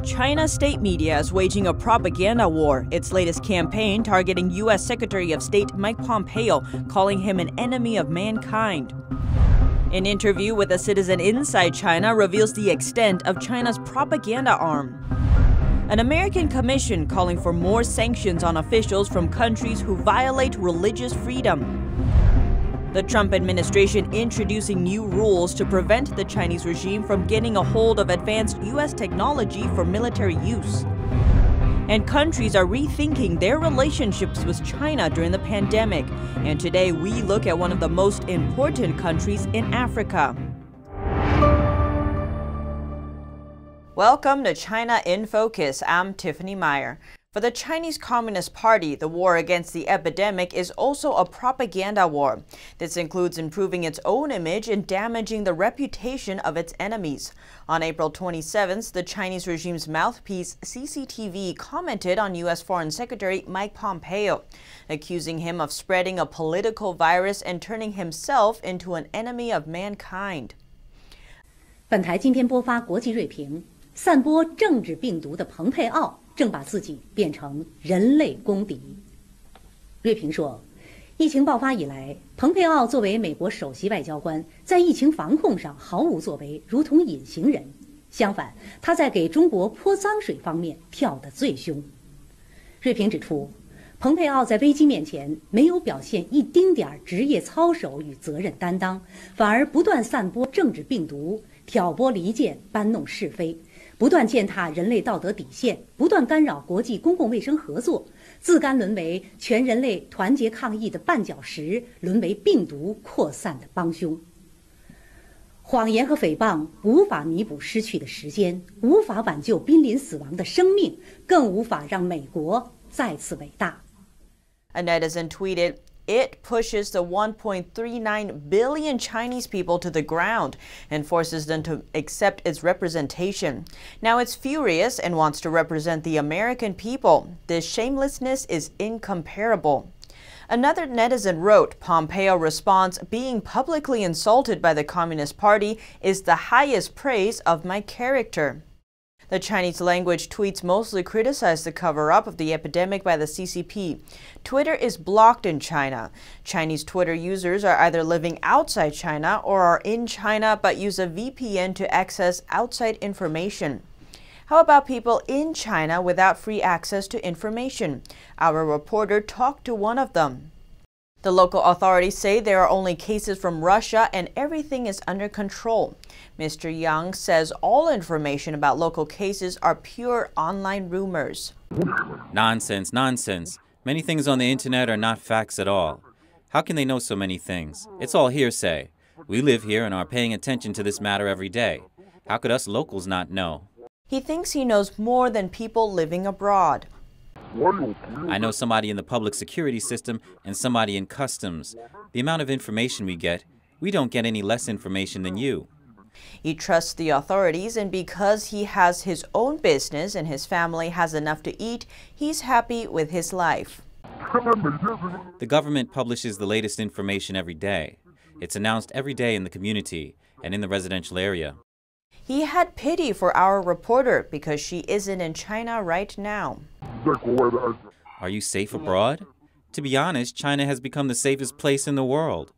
China's state media is waging a propaganda war, its latest campaign targeting U.S. Secretary of State Mike Pompeo, calling him an enemy of mankind. An interview with a citizen inside China reveals the extent of China's propaganda arm. An American commission calling for more sanctions on officials from countries who violate religious freedom. The Trump administration introducing new rules to prevent the Chinese regime from getting a hold of advanced U.S. technology for military use. And countries are rethinking their relationships with China during the pandemic. And today we look at one of the most important countries in Africa. Welcome to China in Focus. I'm Tiffany Meyer. For the Chinese Communist Party, the war against the epidemic is also a propaganda war. This includes improving its own image and damaging the reputation of its enemies. On April 27th, the Chinese regime's mouthpiece, CCTV, commented on U.S. Foreign Secretary Mike Pompeo, accusing him of spreading a political virus and turning himself into an enemy of mankind. 本台今天播发国际锐评，散播政治病毒的蓬佩奥 正把自己变成人类公敌。瑞平说，疫情爆发以来，蓬佩奥作为美国首席外交官，在疫情防控上毫无作为，如同隐形人。相反，他在给中国泼脏水方面跳得最凶。瑞平指出，蓬佩奥在危机面前没有表现一丁点儿职业操守与责任担当，反而不断散播政治病毒，挑拨离间，搬弄是非。 不断践踏人类道德底线，不断干扰国际公共卫生合作，自甘沦为全人类团结抗疫的绊脚石，沦为病毒扩散的帮凶。谎言和诽谤无法弥补失去的时间，无法挽救濒临死亡的生命，更无法让美国再次伟大。A netizen tweeted, "It pushes the 1.39 billion Chinese people to the ground and forces them to accept its representation. Now it's furious and wants to represent the American people. This shamelessness is incomparable." Another netizen wrote, Pompeo responds, "Being publicly insulted by the Communist Party is the highest praise of my character." The Chinese language tweets mostly criticize the cover-up of the epidemic by the CCP. Twitter is blocked in China. Chinese Twitter users are either living outside China or are in China but use a VPN to access outside information. How about people in China without free access to information? Our reporter talked to one of them. The local authorities say there are only cases from Russia and everything is under control. Mr. Yang says all information about local cases are pure online rumors. Nonsense, nonsense. Many things on the internet are not facts at all. How can they know so many things? It's all hearsay. We live here and are paying attention to this matter every day. How could us locals not know? He thinks he knows more than people living abroad. I know somebody in the public security system and somebody in customs. The amount of information we get, we don't get any less information than you. He trusts the authorities, and because he has his own business and his family has enough to eat, he's happy with his life. The government publishes the latest information every day. It's announced every day in the community and in the residential area. He had pity for our reporter because she isn't in China right now. Are you safe abroad? To be honest, China has become the safest place in the world.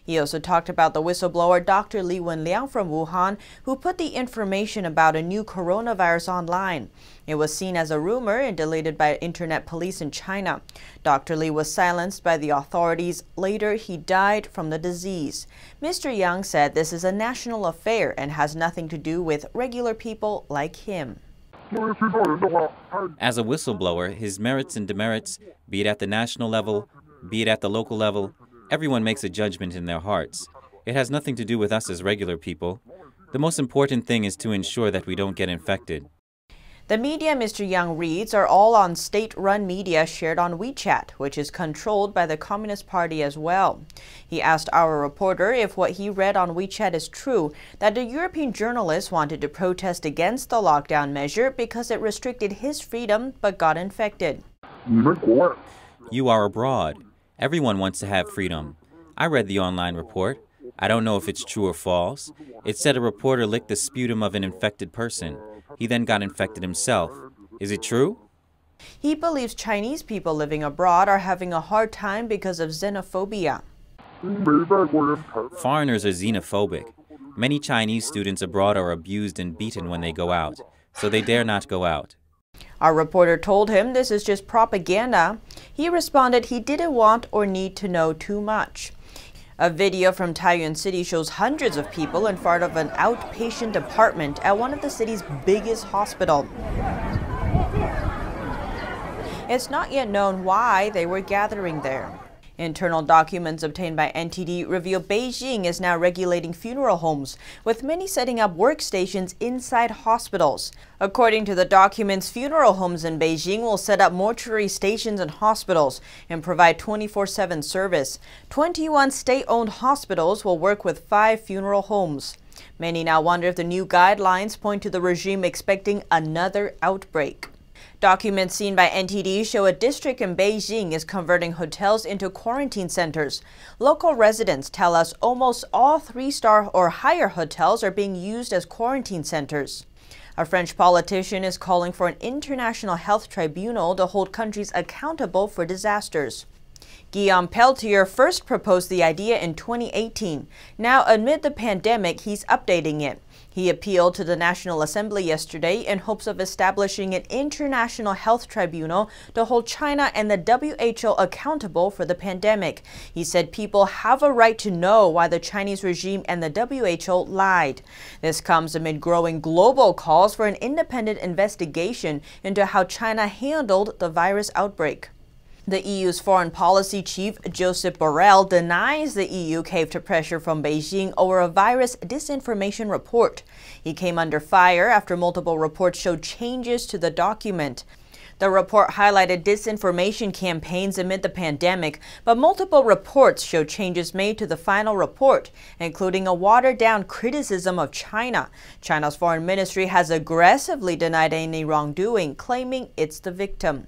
He also talked about the whistleblower Dr. Li Wenliang from Wuhan, who put the information about a new coronavirus online. It was seen as a rumor and deleted by internet police in China. Dr. Li was silenced by the authorities. Later, he died from the disease. Mr. Yang said this is a national affair and has nothing to do with regular people like him. As a whistleblower, his merits and demerits, be it at the national level, be it at the local level, everyone makes a judgment in their hearts. It has nothing to do with us as regular people. The most important thing is to ensure that we don't get infected. The media Mr. Yang reads are all on state-run media shared on WeChat, which is controlled by the Communist Party as well. He asked our reporter if what he read on WeChat is true, that a European journalist wanted to protest against the lockdown measure because it restricted his freedom but got infected. You are abroad. Everyone wants to have freedom. I read the online report. I don't know if it's true or false. It said a reporter licked the sputum of an infected person. He then got infected himself. Is it true? He believes Chinese people living abroad are having a hard time because of xenophobia. Foreigners are xenophobic. Many Chinese students abroad are abused and beaten when they go out, so they dare not go out. Our reporter told him this is just propaganda. He responded he didn't want or need to know too much. A video from Taiyuan City shows hundreds of people in front of an outpatient department at one of the city's biggest hospitals. It's not yet known why they were gathering there. Internal documents obtained by NTD reveal Beijing is now regulating funeral homes, with many setting up workstations inside hospitals. According to the documents, funeral homes in Beijing will set up mortuary stations in hospitals and provide 24/7 service. 21 state-owned hospitals will work with 5 funeral homes. Many now wonder if the new guidelines point to the regime expecting another outbreak. Documents seen by NTD show a district in Beijing is converting hotels into quarantine centers. Local residents tell us almost all 3-star or higher hotels are being used as quarantine centers. A French politician is calling for an international health tribunal to hold countries accountable for disasters. Guillaume Peltier first proposed the idea in 2018. Now, amid the pandemic, he's updating it. He appealed to the National Assembly yesterday in hopes of establishing an international health tribunal to hold China and the WHO accountable for the pandemic. He said people have a right to know why the Chinese regime and the WHO lied. This comes amid growing global calls for an independent investigation into how China handled the virus outbreak. The EU's foreign policy chief, Josep Borrell, denies the EU caved to pressure from Beijing over a virus disinformation report. He came under fire after multiple reports showed changes to the document. The report highlighted disinformation campaigns amid the pandemic, but multiple reports showed changes made to the final report, including a watered-down criticism of China. China's foreign ministry has aggressively denied any wrongdoing, claiming it's the victim.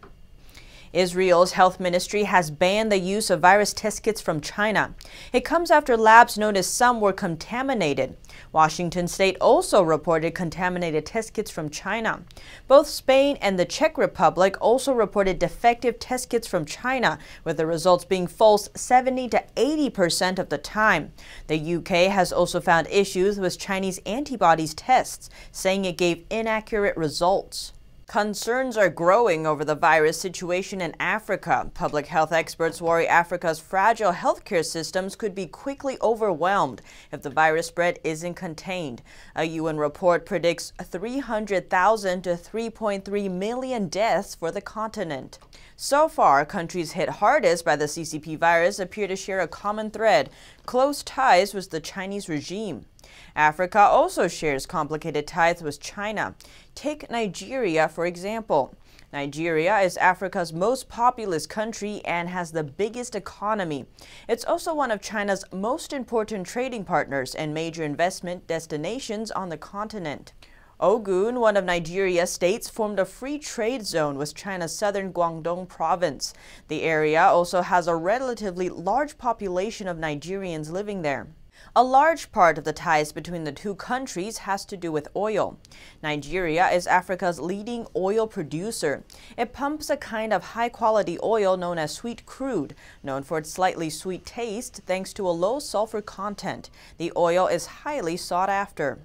Israel's health ministry has banned the use of virus test kits from China. It comes after labs noticed some were contaminated. Washington state also reported contaminated test kits from China. Both Spain and the Czech Republic also reported defective test kits from China, with the results being false 70 to 80% of the time. The UK has also found issues with Chinese antibodies tests, saying it gave inaccurate results. Concerns are growing over the virus situation in Africa. Public health experts worry Africa's fragile healthcare systems could be quickly overwhelmed if the virus spread isn't contained. A UN report predicts 300,000 to 3.3 million deaths for the continent. So far, countries hit hardest by the CCP virus appear to share a common thread: close ties with the Chinese regime. Africa also shares complicated ties with China. Take Nigeria, for example. Nigeria is Africa's most populous country and has the biggest economy. It's also one of China's most important trading partners and major investment destinations on the continent. Ogun, one of Nigeria's states, formed a free trade zone with China's southern Guangdong province. The area also has a relatively large population of Nigerians living there. A large part of the ties between the two countries has to do with oil. Nigeria is Africa's leading oil producer. It pumps a kind of high-quality oil known as sweet crude, known for its slightly sweet taste thanks to a low sulfur content. The oil is highly sought after.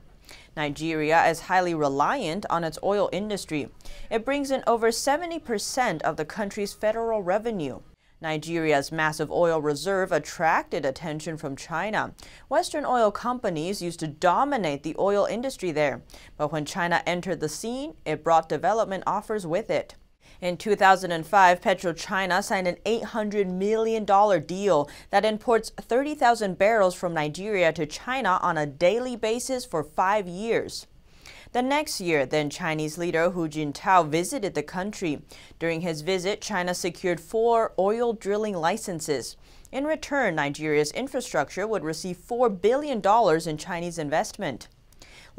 Nigeria is highly reliant on its oil industry. It brings in over 70% of the country's federal revenue. Nigeria's massive oil reserve attracted attention from China. Western oil companies used to dominate the oil industry there, but when China entered the scene, it brought development offers with it. In 2005, PetroChina signed an $800 million deal that imports 30,000 barrels from Nigeria to China on a daily basis for 5 years. The next year, then Chinese leader Hu Jintao visited the country. During his visit, China secured 4 oil drilling licenses. In return, Nigeria's infrastructure would receive $4 billion in Chinese investment.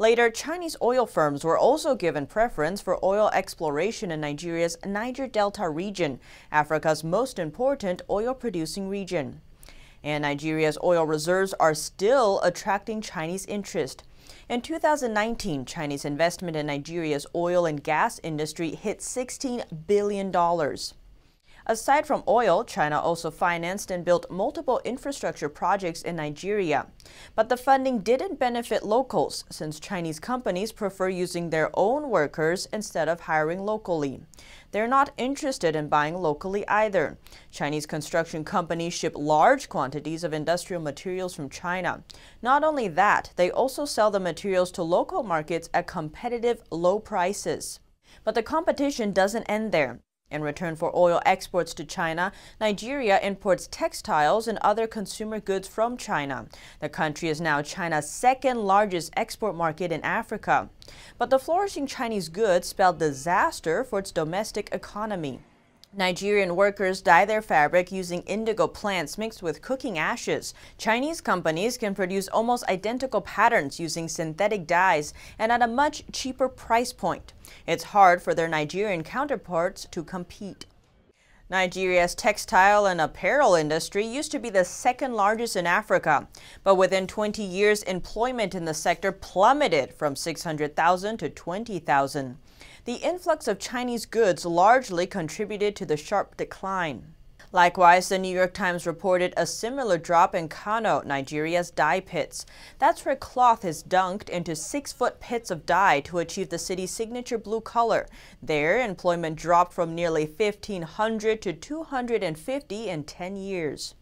Later, Chinese oil firms were also given preference for oil exploration in Nigeria's Niger Delta region, Africa's most important oil-producing region. And Nigeria's oil reserves are still attracting Chinese interest. In 2019, Chinese investment in Nigeria's oil and gas industry hit $16 billion. Aside from oil, China also financed and built multiple infrastructure projects in Nigeria. But the funding didn't benefit locals, since Chinese companies prefer using their own workers instead of hiring locally. They're not interested in buying locally either. Chinese construction companies ship large quantities of industrial materials from China. Not only that, they also sell the materials to local markets at competitive, low prices. But the competition doesn't end there. In return for oil exports to China, Nigeria imports textiles and other consumer goods from China. The country is now China's second largest export market in Africa. But the flourishing Chinese goods spelled disaster for its domestic economy. Nigerian workers dye their fabric using indigo plants mixed with cooking ashes. Chinese companies can produce almost identical patterns using synthetic dyes and at a much cheaper price point. It's hard for their Nigerian counterparts to compete. Nigeria's textile and apparel industry used to be the second largest in Africa, but within 20 years, employment in the sector plummeted from 600,000 to 20,000. The influx of Chinese goods largely contributed to the sharp decline. Likewise, the New York Times reported a similar drop in Kano, Nigeria's dye pits. That's where cloth is dunked into 6-foot pits of dye to achieve the city's signature blue color. There, employment dropped from nearly 1,500 to 250 in 10 years.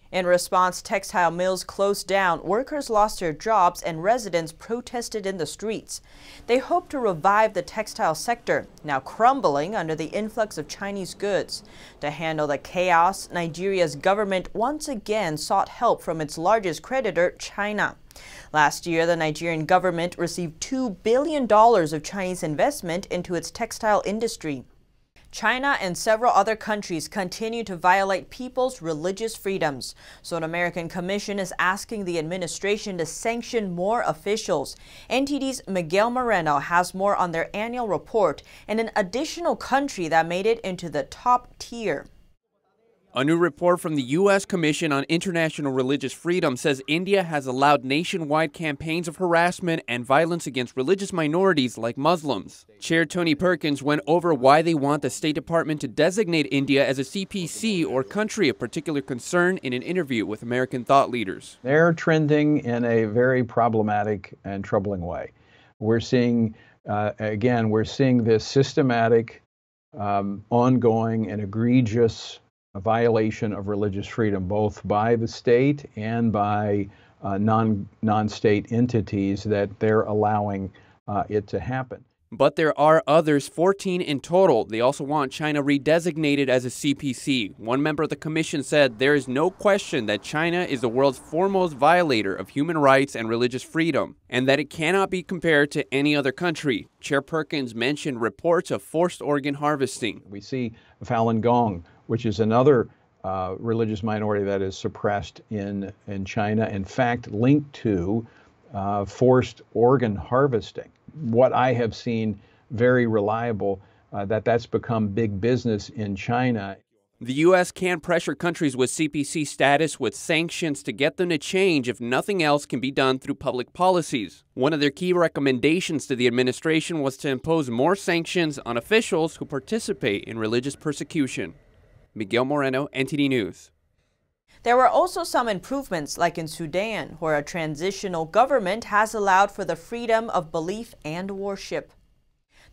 In response, textile mills closed down, workers lost their jobs, and residents protested in the streets. They hope to revive the textile sector, now crumbling under the influx of Chinese goods. To handle the chaos, Nigeria's government once again sought help from its largest creditor, China. Last year, the Nigerian government received $2 billion of Chinese investment into its textile industry. China and several other countries continue to violate people's religious freedoms. So an American commission is asking the administration to sanction more officials. NTD's Miguel Moreno has more on their annual report and an additional country that made it into the top tier. A new report from the U.S. Commission on International Religious Freedom says India has allowed nationwide campaigns of harassment and violence against religious minorities like Muslims. Chair Tony Perkins went over why they want the State Department to designate India as a CPC or country of particular concern in an interview with American thought leaders. They're trending in a very problematic and troubling way. We're seeing, we're seeing this systematic, ongoing and egregious violation of religious freedom, both by the state and by non-state entities, that they're allowing it to happen. But there are others, 14 in total. They also want China redesignated as a CPC. One member of the commission said there is no question that China is the world's foremost violator of human rights and religious freedom, and that it cannot be compared to any other country. Chair Perkins mentioned reports of forced organ harvesting. We see Falun Gong, which is another religious minority that is suppressed in China, in fact linked to forced organ harvesting. What I have seen very reliable, that's become big business in China. The U.S. can pressure countries with CPC status with sanctions to get them to change if nothing else can be done through public policies. One of their key recommendations to the administration was to impose more sanctions on officials who participate in religious persecution. Miguel Moreno, NTD News. There were also some improvements, like in Sudan, where a transitional government has allowed for the freedom of belief and worship.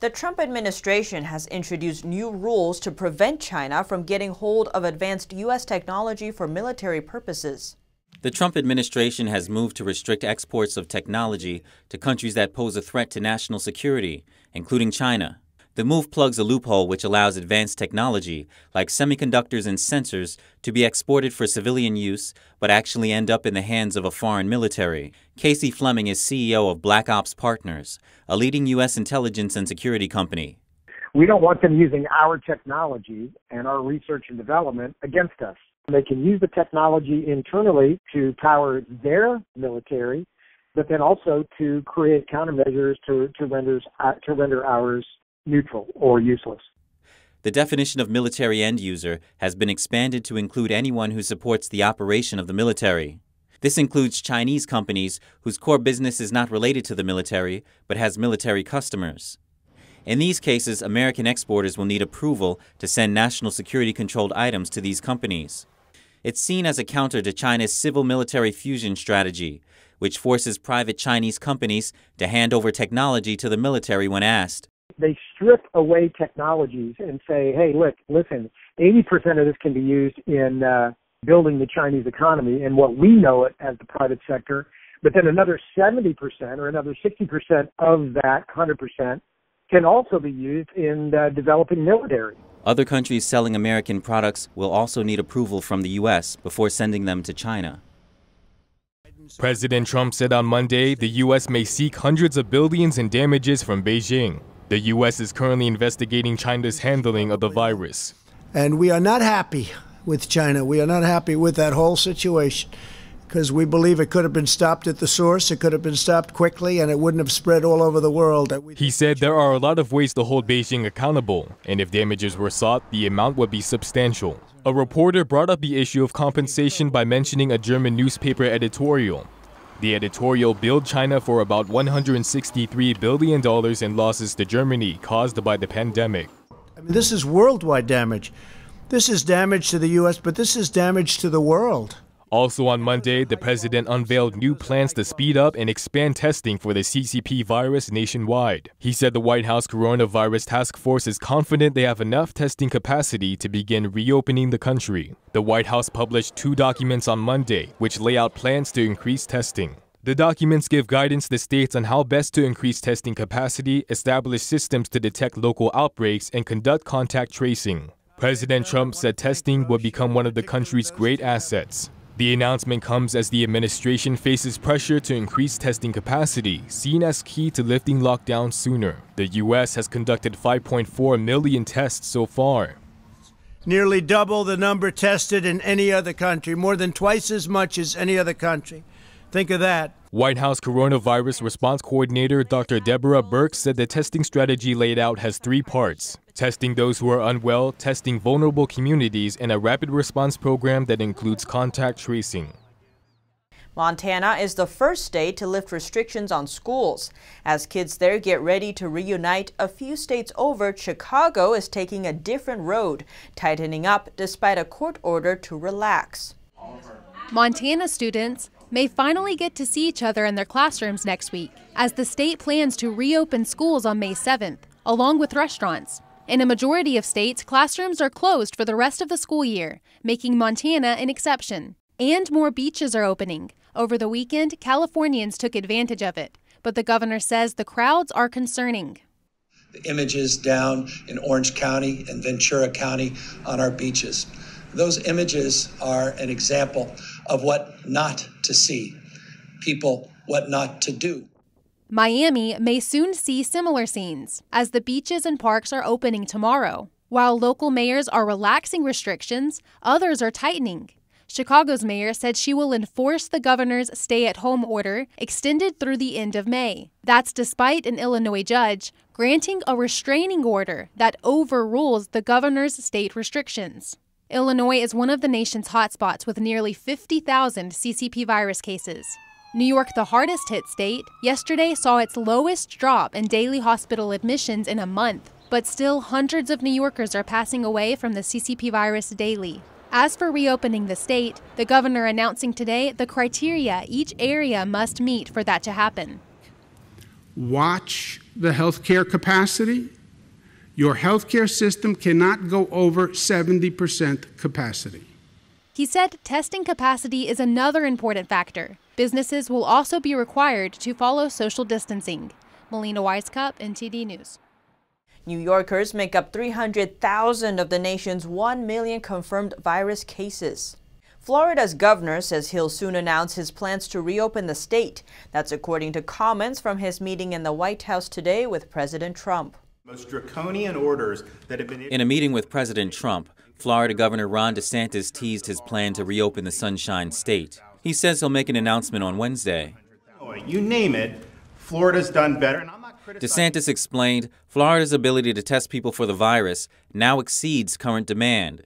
The Trump administration has introduced new rules to prevent China from getting hold of advanced U.S. technology for military purposes. The Trump administration has moved to restrict exports of technology to countries that pose a threat to national security, including China. The move plugs a loophole which allows advanced technology, like semiconductors and sensors, to be exported for civilian use, but actually end up in the hands of a foreign military. Casey Fleming is CEO of Black Ops Partners, a leading U.S. intelligence and security company. We don't want them using our technology and our research and development against us. They can use the technology internally to power their military, but then also to create countermeasures to render ours neutral or useless. The definition of military end user has been expanded to include anyone who supports the operation of the military. This includes Chinese companies whose core business is not related to the military, but has military customers. In these cases, American exporters will need approval to send national security-controlled items to these companies. It's seen as a counter to China's civil-military fusion strategy, which forces private Chinese companies to hand over technology to the military when asked. They strip away technologies and say, hey, look, listen, 80% of this can be used in building the Chinese economy and what we know it as the private sector, but then another 70% or another 60% of that 100% can also be used in developing military. Other countries selling American products will also need approval from the U.S. before sending them to China. President Trump said on Monday the U.S. may seek hundreds of billions in damages from Beijing. The U.S. is currently investigating China's handling of the virus. And we are not happy with China. We are not happy with that whole situation because we believe it could have been stopped at the source, it could have been stopped quickly, and it wouldn't have spread all over the world. He said there are a lot of ways to hold Beijing accountable, and if damages were sought, the amount would be substantial. A reporter brought up the issue of compensation by mentioning a German newspaper editorial. The editorial billed China for about $163 billion in losses to Germany caused by the pandemic. I mean, this is worldwide damage. This is damage to the U.S., but this is damage to the world. Also on Monday, the president unveiled new plans to speed up and expand testing for the CCP virus nationwide. He said the White House Coronavirus Task Force is confident they have enough testing capacity to begin reopening the country. The White House published 2 documents on Monday, which lay out plans to increase testing. The documents give guidance to states on how best to increase testing capacity, establish systems to detect local outbreaks, and conduct contact tracing. President Trump said testing would become one of the country's great assets. The announcement comes as the administration faces pressure to increase testing capacity, seen as key to lifting lockdowns sooner. The U.S. has conducted 5.4 million tests so far. Nearly double the number tested in any other country, more than twice as much as any other country. Think of that. White House Coronavirus Response Coordinator Dr. Deborah Birx said the testing strategy laid out has 3 parts: testing those who are unwell, testing vulnerable communities, and a rapid response program that includes contact tracing. Montana is the first state to lift restrictions on schools. As kids there get ready to reunite, a few states over, Chicago is taking a different road, tightening up despite a court order to relax. Montana students may finally get to see each other in their classrooms next week, as the state plans to reopen schools on May 7th, along with restaurants. In a majority of states, classrooms are closed for the rest of the school year, making Montana an exception. And more beaches are opening. Over the weekend, Californians took advantage of it, but the governor says the crowds are concerning. The images down in Orange County and Ventura County on our beaches. Those images are an example of what not to see, people what not to do. Miami may soon see similar scenes, as the beaches and parks are opening tomorrow. While local mayors are relaxing restrictions, others are tightening. Chicago's mayor said she will enforce the governor's stay-at-home order extended through the end of May. That's despite an Illinois judge granting a restraining order that overrules the governor's state restrictions. Illinois is one of the nation's hotspots with nearly 50,000 CCP virus cases. New York, the hardest hit state, yesterday saw its lowest drop in daily hospital admissions in a month, but still hundreds of New Yorkers are passing away from the CCP virus daily. As for reopening the state, the governor announcing today the criteria each area must meet for that to happen. Watch the healthcare capacity. Your healthcare system cannot go over 70% capacity. He said testing capacity is another important factor. Businesses will also be required to follow social distancing. Melina Weisskopf, NTD News. New Yorkers make up 300,000 of the nation's 1 million confirmed virus cases. Florida's governor says he'll soon announce his plans to reopen the state. That's according to comments from his meeting in the White House today with President Trump. Most draconian orders that have been... In a meeting with President Trump, Florida Governor Ron DeSantis teased his plan to reopen the Sunshine State. He says he'll make an announcement on Wednesday. You name it, Florida's done better. DeSantis explained Florida's ability to test people for the virus now exceeds current demand.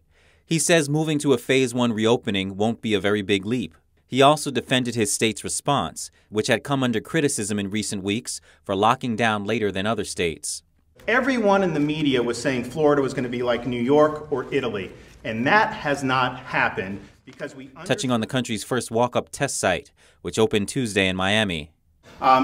He says moving to a Phase 1 reopening won't be a very big leap. He also defended his state's response, which had come under criticism in recent weeks for locking down later than other states. Everyone in the media was saying Florida was going to be like New York or Italy, and that has not happened because touching on the country's first walk-up test site, which opened Tuesday in Miami.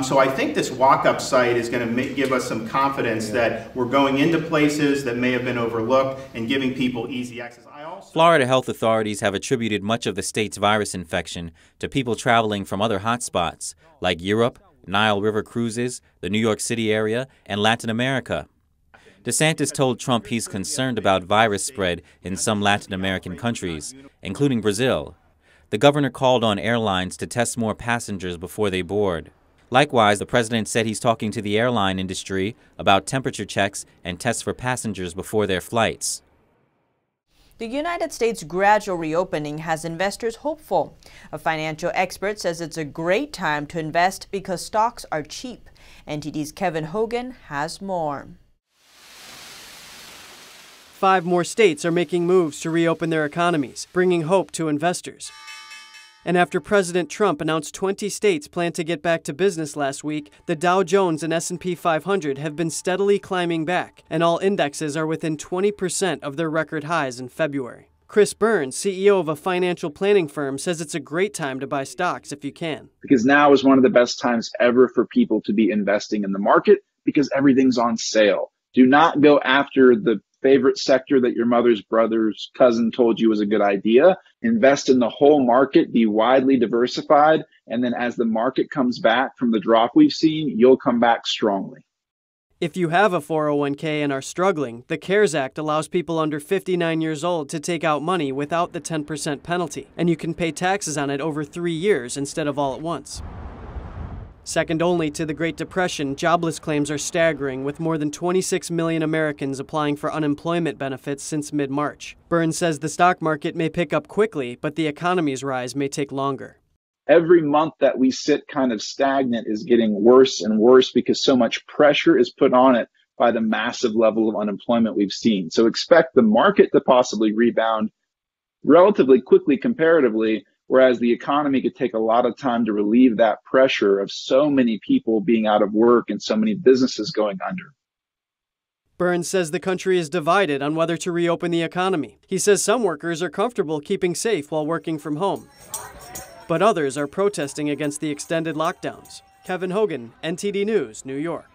So I think this walk-up site is going to give us some confidence that we're going into places that may have been overlooked and giving people easy access. Florida health authorities have attributed much of the state's virus infection to people traveling from other hotspots like Europe, Nile River cruises, the New York City area, and Latin America. DeSantis told Trump he's concerned about virus spread in some Latin American countries, including Brazil. The governor called on airlines to test more passengers before they board. Likewise, the president said he's talking to the airline industry about temperature checks and tests for passengers before their flights. The United States' gradual reopening has investors hopeful. A financial expert says it's a great time to invest because stocks are cheap. NTD's Kevin Hogan has more. 5 more states are making moves to reopen their economies, bringing hope to investors. And after President Trump announced 20 states plan to get back to business last week, the Dow Jones and S&P 500 have been steadily climbing back, and all indexes are within 20% of their record highs in February. Chris Burns, CEO of a financial planning firm, says it's a great time to buy stocks if you can. Because now is one of the best times ever for people to be investing in the market because everything's on sale. Do not go after the favorite sector that your mother's brother's cousin told you was a good idea. Invest in the whole market, be widely diversified, and then as the market comes back from the drop we've seen, you'll come back strongly. If you have a 401k and are struggling, the CARES Act allows people under 59 years old to take out money without the 10% penalty, and you can pay taxes on it over 3 years instead of all at once. Second only to the Great Depression, jobless claims are staggering, with more than 26 million Americans applying for unemployment benefits since mid-March. Burns says the stock market may pick up quickly, but the economy's rise may take longer. Every month that we sit kind of stagnant is getting worse and worse because so much pressure is put on it by the massive level of unemployment we've seen. So expect the market to possibly rebound relatively quickly comparatively, whereas the economy could take a lot of time to relieve that pressure of so many people being out of work and so many businesses going under. Burns says the country is divided on whether to reopen the economy. He says some workers are comfortable keeping safe while working from home, but others are protesting against the extended lockdowns. Kevin Hogan, NTD News, New York.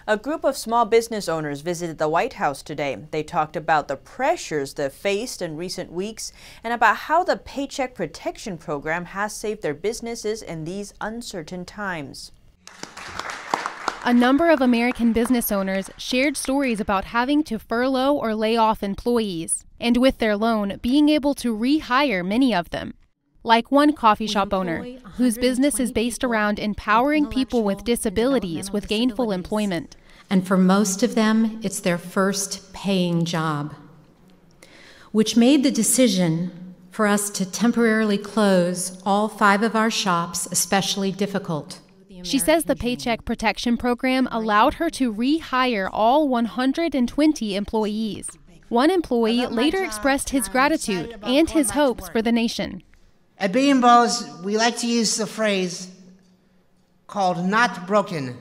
A group of small business owners visited the White House today. They talked about the pressures they've faced in recent weeks and about how the Paycheck Protection Program has saved their businesses in these uncertain times. A number of American business owners shared stories about having to furlough or lay off employees, and with their loan, being able to rehire many of them. Like one coffee shop owner, whose business is based around empowering people with disabilities with gainful employment. And for most of them, it's their first paying job, which made the decision for us to temporarily close all 5 of our shops especially difficult. She says the Paycheck Protection Program allowed her to rehire all 120 employees. One employee later expressed his gratitude and his hopes for the nation. At B&Bo's, we like to use the phrase called not broken.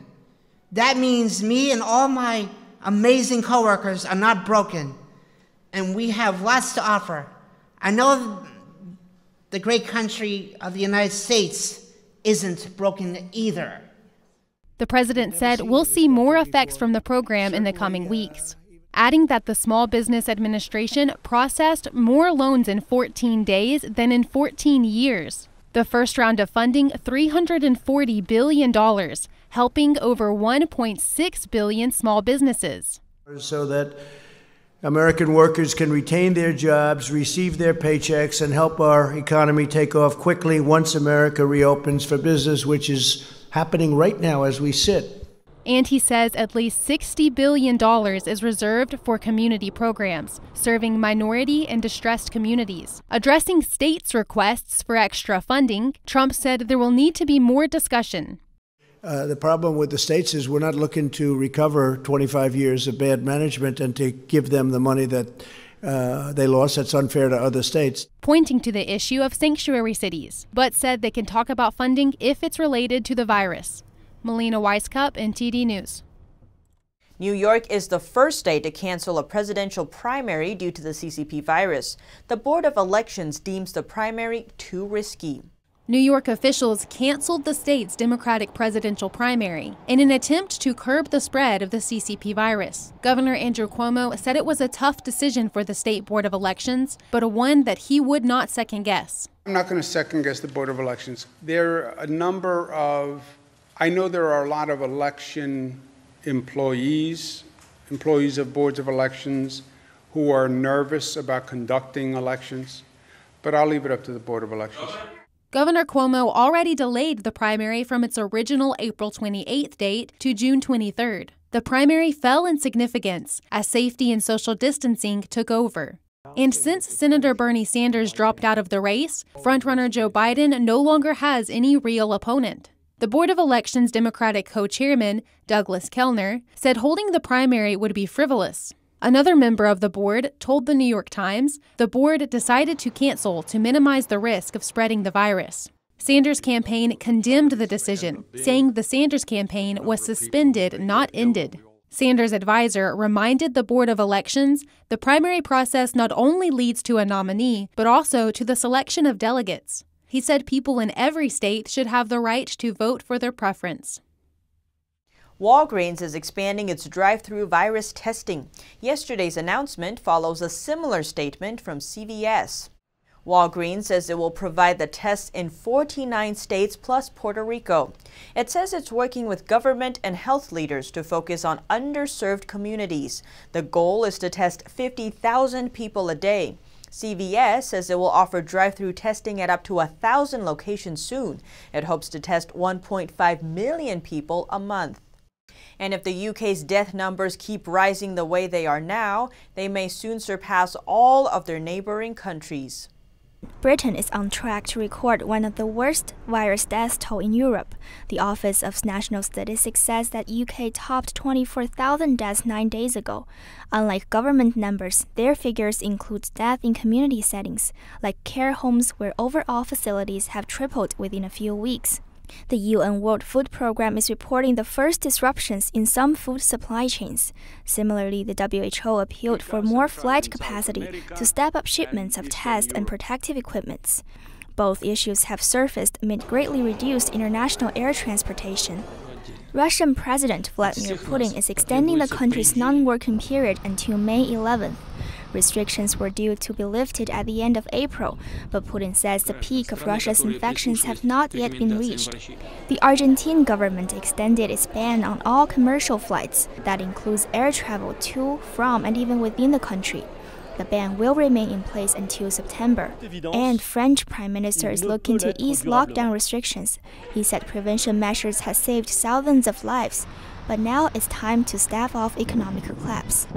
That means me and all my amazing coworkers are not broken, and we have lots to offer. I know the great country of the United States isn't broken either. The president said we'll see more effects from the program in the coming weeks, adding that the Small Business Administration processed more loans in 14 days than in 14 years. The first round of funding, $340 billion, helping over 1.6 billion small businesses. So that American workers can retain their jobs, receive their paychecks, and help our economy take off quickly once America reopens for business, which is happening right now as we sit. And he says at least $60 billion is reserved for community programs, serving minority and distressed communities. Addressing states' requests for extra funding, Trump said there will need to be more discussion. The problem with the states is we're not looking to recover 25 years of bad management and to give them the money that they lost. That's unfair to other states. Pointing to the issue of sanctuary cities, but said they can talk about funding if it's related to the virus. Melina Weiskup, NTD News. New York is the first state to cancel a presidential primary due to the CCP virus. The Board of Elections deems the primary too risky. New York officials canceled the state's Democratic presidential primary in an attempt to curb the spread of the CCP virus. Governor Andrew Cuomo said it was a tough decision for the state Board of Elections, but a one that he would not second guess. I'm not going to second guess the Board of Elections. There are a number of, I know there are a lot of election employees of boards of elections who are nervous about conducting elections, but I'll leave it up to the Board of Elections. Governor Cuomo already delayed the primary from its original April 28th date to June 23rd. The primary fell in significance as safety and social distancing took over. And since Senator Bernie Sanders dropped out of the race, frontrunner Joe Biden no longer has any real opponent. The Board of Elections Democratic co-chairman, Douglas Kellner, said holding the primary would be frivolous. Another member of the board told the New York Times the board decided to cancel to minimize the risk of spreading the virus. Sanders' campaign condemned the decision, saying the Sanders campaign was suspended, not ended. Sanders' advisor reminded the Board of Elections the primary process not only leads to a nominee, but also to the selection of delegates. He said people in every state should have the right to vote for their preference. Walgreens is expanding its drive-through virus testing. Yesterday's announcement follows a similar statement from CVS. Walgreens says it will provide the tests in 49 states plus Puerto Rico. It says it's working with government and health leaders to focus on underserved communities. The goal is to test 50,000 people a day. CVS says it will offer drive-through testing at up to 1,000 locations soon. It hopes to test 1.5 million people a month. And if the UK's death numbers keep rising the way they are now, they may soon surpass all of their neighboring countries. Britain is on track to record one of the worst virus death toll in Europe. The Office of National Statistics says that UK topped 24,000 deaths 9 days ago. Unlike government numbers, their figures include deaths in community settings, like care homes where overall facilities have tripled within a few weeks. The UN World Food Programme is reporting the first disruptions in some food supply chains. Similarly, the WHO appealed for more flight capacity to step up shipments of test and protective equipment. Both issues have surfaced amid greatly reduced international air transportation. Russian President Vladimir Putin is extending the country's non-working period until May 11th. Restrictions were due to be lifted at the end of April, but Putin says the peak of Russia's infections have not yet been reached. The Argentine government extended its ban on all commercial flights. That includes air travel to, from, and even within the country. The ban will remain in place until September. And French Prime Minister is looking to ease lockdown restrictions. He said prevention measures have saved thousands of lives, but now it's time to stave off economic collapse.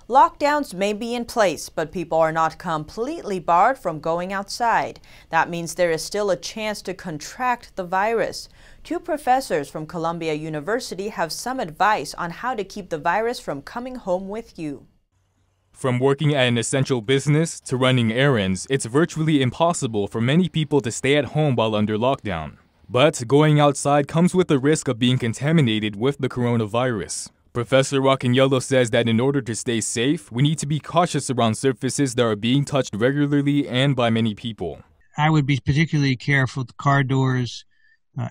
Lockdowns may be in place, but people are not completely barred from going outside. That means there is still a chance to contract the virus. Two professors from Columbia University have some advice on how to keep the virus from coming home with you. From working at an essential business to running errands, it's virtually impossible for many people to stay at home while under lockdown. But going outside comes with the risk of being contaminated with the coronavirus. Professor Rockaniello says that in order to stay safe, we need to be cautious around surfaces that are being touched regularly and by many people. I would be particularly careful with car doors,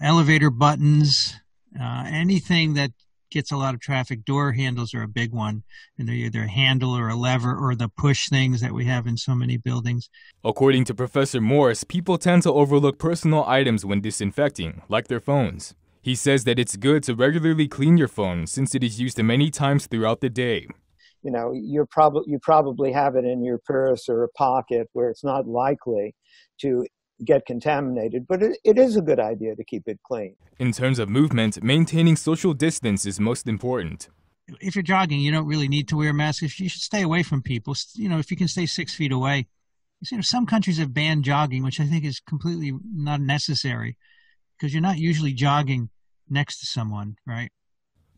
elevator buttons, anything that gets a lot of traffic. Door handles are a big one, and they're either a handle or a lever or the push things that we have in so many buildings. According to Professor Morris, people tend to overlook personal items when disinfecting, like their phones. He says that it's good to regularly clean your phone since it is used many times throughout the day. You know, you probably have it in your purse or a pocket where it's not likely to get contaminated, but it is a good idea to keep it clean. In terms of movement, maintaining social distance is most important. If you're jogging, you don't really need to wear a mask. You should stay away from people. You know, if you can stay 6 feet away. You know, some countries have banned jogging, which I think is completely not necessary, because you're not usually jogging next to someone, right?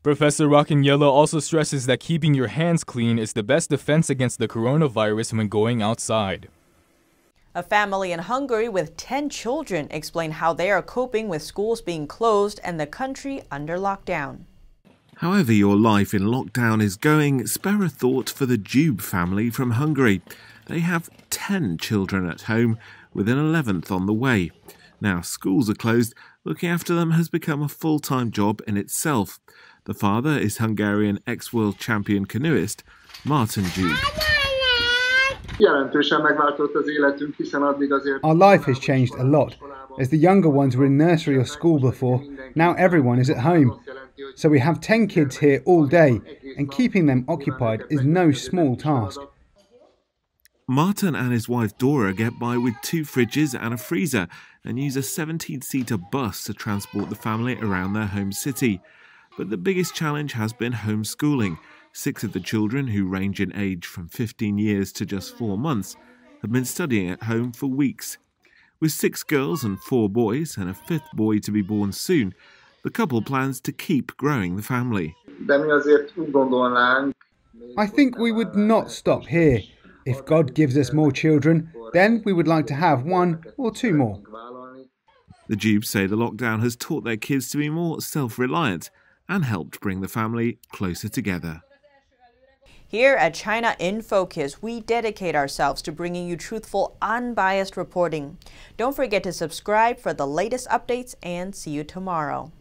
Professor Rockignello also stresses that keeping your hands clean is the best defense against the coronavirus when going outside. A family in Hungary with 10 children explain how they are coping with schools being closed and the country under lockdown. However your life in lockdown is going, spare a thought for the Dube family from Hungary. They have 10 children at home, with an 11th on the way. Now schools are closed, looking after them has become a full-time job in itself. The father is Hungarian ex-world champion canoeist Martin Dube. Our life has changed a lot. As the younger ones were in nursery or school before, now everyone is at home. So we have 10 kids here all day, and keeping them occupied is no small task. Martin and his wife Dora get by with 2 fridges and a freezer and use a 17-seater bus to transport the family around their home city. But the biggest challenge has been homeschooling. 6 of the children, who range in age from 15 years to just 4 months, have been studying at home for weeks. With 6 girls and 4 boys and a 5th boy to be born soon, the couple plans to keep growing the family. I think we would not stop here. If God gives us more children, then we would like to have 1 or 2 more. The Dubes say the lockdown has taught their kids to be more self-reliant and helped bring the family closer together. Here at China in Focus, we dedicate ourselves to bringing you truthful, unbiased reporting. Don't forget to subscribe for the latest updates and see you tomorrow.